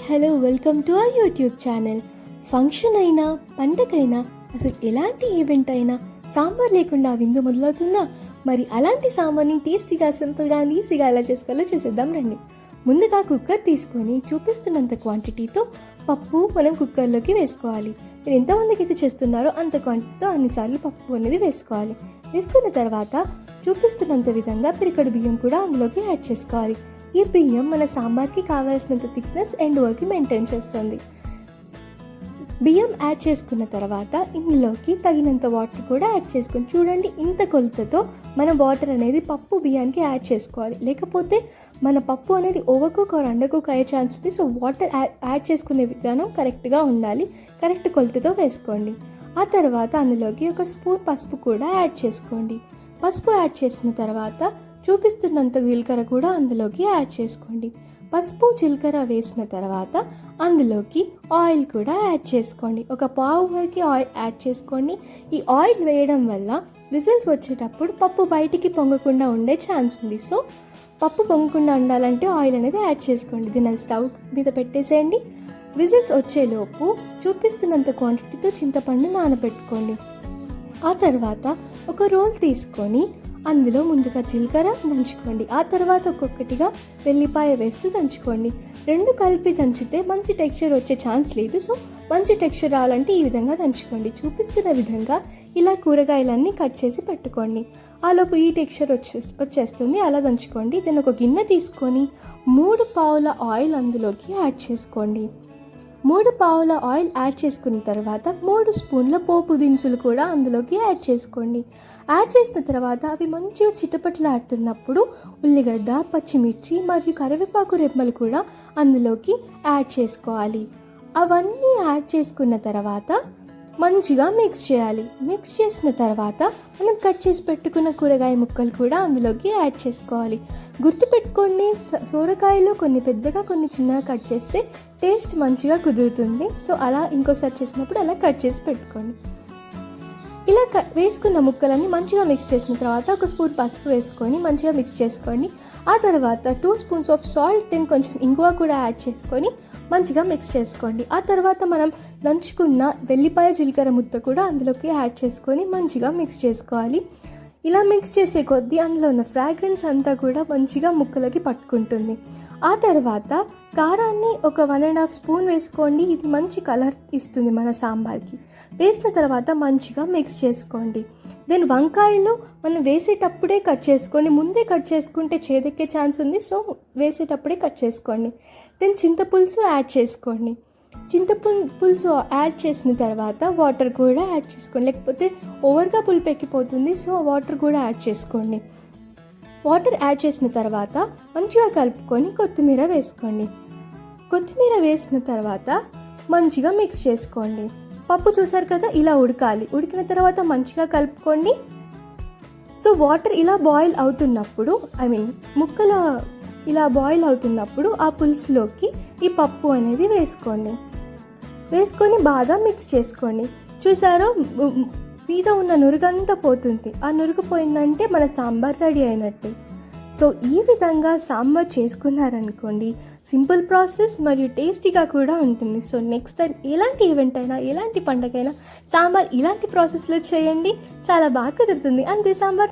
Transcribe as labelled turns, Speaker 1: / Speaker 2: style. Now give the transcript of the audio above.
Speaker 1: Hello welcome to our YouTube channel. Function అయినా పండగైనా అసలు ఎలాంటి ఈవెంట్ అయినా సాంబార్ లేకుండా విందు మొదలవుతుందా? మరి అలాంటి సాంబార్ని టేస్టీగా సింపుల్గా ఈజీగా ఎలా చేసుకోవాలో చూసేద్దాం రండి. ముందుగా కుక్కర్ తీసుకొని చూపిస్తున్నంత క్వాంటిటీతో పప్పు మనం కుక్కర్లోకి వేసుకోవాలి. మీరు ఎంతమందికి అయితే చేస్తున్నారో అంత క్వాంటిటీతో అన్నిసార్లు పప్పు అనేది వేసుకోవాలి. వేసుకున్న తర్వాత చూపిస్తున్నంత విధంగా పిరికడు బియ్యం కూడా అందులోకి యాడ్ చేసుకోవాలి. ఈ బియ్యం మన సాంబార్కి కావాల్సినంత థిక్నెస్ అండ్ వరకు మెయింటైన్ చేస్తుంది. బియ్యం యాడ్ చేసుకున్న తర్వాత ఇందులోకి తగినంత వాటర్ కూడా యాడ్ చేసుకొని చూడండి, ఇంత కొలతతో మనం వాటర్ అనేది పప్పు బియ్యానికి యాడ్ చేసుకోవాలి. లేకపోతే మన పప్పు అనేది ఓవర్కుక్ ఆర్ అండర్ కుక్ అయ్యే ఛాన్స్ ఉంది. సో వాటర్ యాడ్ చేసుకునే విధానం కరెక్ట్గా ఉండాలి. కరెక్ట్ కొలతతో వేసుకోండి. ఆ తర్వాత అందులోకి ఒక స్పూన్ పసుపు కూడా యాడ్ చేసుకోండి. పసుపు యాడ్ చేసిన తర్వాత చూపిస్తున్నంత జీలకర్ర కూడా అందులోకి యాడ్ చేసుకోండి. పసుపు జీలకర్ర వేసిన తర్వాత అందులోకి ఆయిల్ కూడా యాడ్ చేసుకోండి. ఒక పావు వరకు ఆయిల్ యాడ్ చేసుకోండి. ఈ ఆయిల్ వేయడం వల్ల విజిల్స్ వచ్చేటప్పుడు పప్పు బయటికి పొంగకుండా ఉండే ఛాన్స్ ఉంది. సో పప్పు పొంగకుండా ఉండాలంటే ఆయిల్ అనేది యాడ్ చేసుకోండి. దీన్ని స్టవ్ మీద పెట్టేసేయండి. విజిల్స్ వచ్చేలోపు చూపిస్తున్నంత క్వాంటిటీతో చింతపండు నానబెట్టుకోండి. ఆ తర్వాత ఒక రోల్ తీసుకొని అందులో ముందుగా జీలకర్ర దంచుకోండి. ఆ తర్వాత ఒక్కొక్కటిగా వెల్లిపాయ వేస్తూ దంచుకోండి. రెండు కలిపి దంచితే మంచి టెక్స్చర్ వచ్చే ఛాన్స్ లేదు. సో మంచి టెక్స్చర్ రావాలంటే ఈ విధంగా దంచుకోండి. చూపిస్తున్న విధంగా ఇలా కూరగాయలన్నీ కట్ చేసి పెట్టుకోండి. ఆలోపు ఈ టెక్స్చర్ వచ్చేస్తుంది. అలా దంచుకోండి. దీన్ని ఒక గిన్నె తీసుకొని 3 పావుల ఆయిల్ అందులోకి యాడ్ చేసుకోండి. 3 పావుల ఆయిల్ యాడ్ చేసుకున్న తర్వాత 3 స్పూన్ల పోపు దినుసులు కూడా అందులోకి యాడ్ చేసుకోండి. యాడ్ చేసిన తర్వాత అవి మంచిగా చిటపటలాడుతున్నప్పుడు ఉల్లిగడ్డ, పచ్చిమిర్చి మరియు కరివేపాకు రెమ్మలు కూడా అందులోకి యాడ్ చేసుకోవాలి. అవన్నీ యాడ్ చేసుకున్న తర్వాత మంచిగా మిక్స్ చేయాలి. మిక్స్ చేసిన తర్వాత మనం కట్ చేసి పెట్టుకున్న కూరగాయ ముక్కలు కూడా అందులోకి యాడ్ చేసుకోవాలి. గుర్తుపెట్టుకోండి, సోరకాయలు కొన్ని పెద్దగా కొన్ని చిన్నగా కట్ చేస్తే టేస్ట్ మంచిగా కుదురుతుంది. సో అలా ఇంకోసారి చేసినప్పుడు అలా కట్ చేసి పెట్టుకోండి. ఇలా వేసుకున్న ముక్కలన్నీ మంచిగా మిక్స్ చేసిన తర్వాత ఒక స్పూన్ పసుపు వేసుకొని మంచిగా మిక్స్ చేసుకోండి. ఆ తర్వాత 2 స్పూన్స్ ఆఫ్ సాల్ట్ అండ్ కొంచెం ఇంగువ కూడా యాడ్ చేసుకొని మంచిగా మిక్స్ చేసుకోండి. ఆ తర్వాత మనం దంచుకున్న వెల్లిపాయ జీలకర్ర ముద్ద కూడా అందులోకి యాడ్ చేసుకొని మంచిగా మిక్స్ చేసుకోవాలి. ఇలా మిక్స్ చేసే కొద్దీ అందులో ఉన్న ఫ్రాగ్రెన్స్ అంతా కూడా మంచిగా ముక్కలకి పట్టుకుంటుంది. ఆ తర్వాత కారాన్ని ఒక 1.5 స్పూన్ వేసుకోండి. ఇది మంచి కలర్ ఇస్తుంది మన సాంబార్కి. వేసిన తర్వాత మంచిగా మిక్స్ చేసుకోండి. దెన్ వంకాయలు మనం వేసేటప్పుడే కట్ చేసుకొని, ముందే కట్ చేసుకుంటే చేదెక్కే ఛాన్స్ ఉంది. సో వేసేటప్పుడే కట్ చేసుకోండి. దెన్ చింతపులుసు యాడ్ చేసుకోండి. చింతపులుసు యాడ్ చేసిన తర్వాత వాటర్ కూడా యాడ్ చేసుకోండి, లేకపోతే ఓవర్గా పులుపు ఎక్కిపోతుంది. సో వాటర్ కూడా యాడ్ చేసుకోండి. వాటర్ యాడ్ చేసిన తర్వాత మంచిగా కలుపుకొని కొత్తిమీర వేసుకోండి. కొత్తిమీర వేసిన తర్వాత మంచిగా మిక్స్ చేసుకోండి. పప్పు చూసారు కదా, ఇలా ఉడకాలి. ఉడికిన తర్వాత మంచిగా కలుపుకోండి. సో వాటర్ ఇలా బాయిల్ అవుతున్నప్పుడు ముక్కలు ఇలా బాయిల్ అవుతున్నప్పుడు ఆ పులుసులోకి ఈ పప్పు అనేది వేసుకోండి. వేసుకొని బాగా మిక్స్ చేసుకోండి. చూసారో మీద ఉన్న నురుగంతా పోతుంది. ఆ నురుగు పోయిందంటే మన సాంబార్ రెడీ అయినట్టే. సో ఈ విధంగా సాంబార్ చేసుకున్నారనుకోండి, సింపుల్ ప్రాసెస్ మరియు టేస్టీగా కూడా ఉంటుంది. సో నెక్స్ట్ టైం ఎలాంటి ఈవెంట్ అయినా ఎలాంటి పండగైనా సాంబార్ ఇలాంటి ప్రాసెస్లో చేయండి, చాలా బాగా కుదురుతుంది. అంతే, సాంబార్